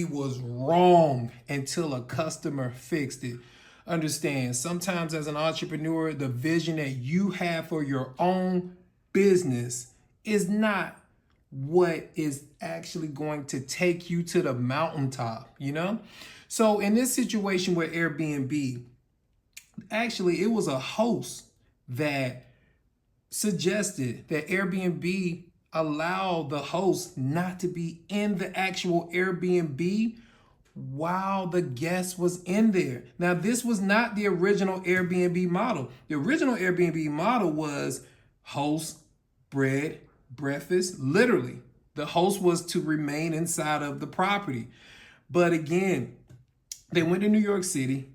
was wrong until a customer fixed it. Understand, sometimes as an entrepreneur, the vision that you have for your own business is not what is actually going to take you to the mountaintop, you know? So in this situation with Airbnb, actually it was a host that suggested that Airbnb allow the host not to be in the actual Airbnb while the guest was in there. Now, this was not the original Airbnb model. The original Airbnb model was host, bread, breakfast, literally. The host was to remain inside of the property. But again, they went to New York City.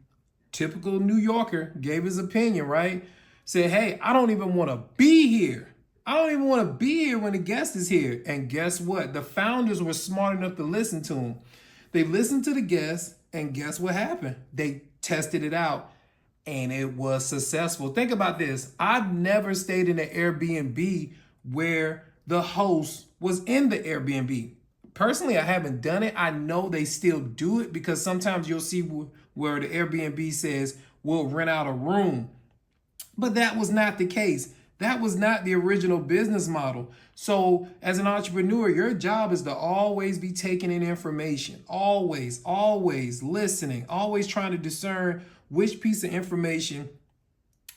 Typical New Yorker gave his opinion, right? Said, hey, I don't even want to be here. I don't even want to be here when the guest is here. And guess what? The founders were smart enough to listen to him. They listened to the guests, and guess what happened? They tested it out, and it was successful. Think about this. I've never stayed in an Airbnb where the host was in the Airbnb. Personally, I haven't done it. I know they still do it because sometimes you'll see where the Airbnb says, we'll rent out a room. But that was not the case. That was not the original business model. So as an entrepreneur, your job is to always be taking in information, always listening, always trying to discern which piece of information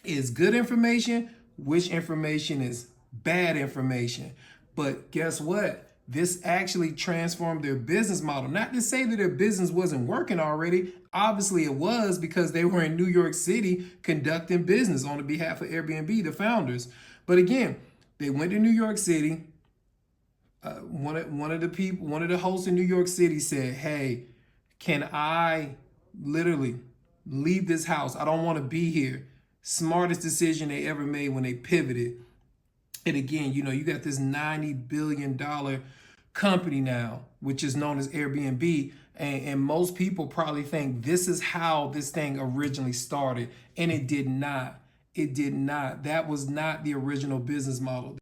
is good information, which information is bad information. But guess what? This actually transformed their business model. Not to say that their business wasn't working already. Obviously it was, because they were in New York City conducting business on the behalf of Airbnb, the founders. But again, they went to New York City. One of the hosts in New York City said, hey, can I literally leave this house? I don't want to be here. Smartest decision they ever made when they pivoted. And again, you got this $90 billion company now, which is known as Airbnb. And most people probably think this is how this thing originally started. And it did not. It did not. That was not the original business model.